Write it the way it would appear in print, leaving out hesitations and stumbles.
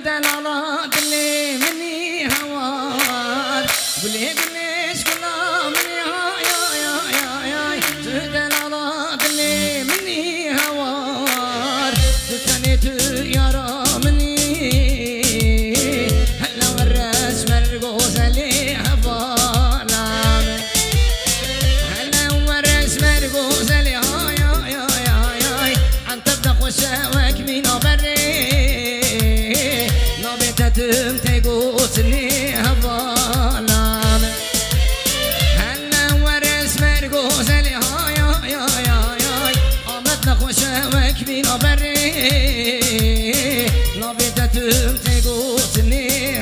زدن على دلي مني هوار بلي قليش كلا مني يا زدن على دلي مني هوار تتنيت يا رامني هلا ورس مرقوز لي هفانا هلا ورس مرقوز لي عن تبدأ وشاوك من بري نبتتم تقوتني هفانا هلا ورس مرقوز لي عمتنا وشاوك من بري نبتتم تقوتني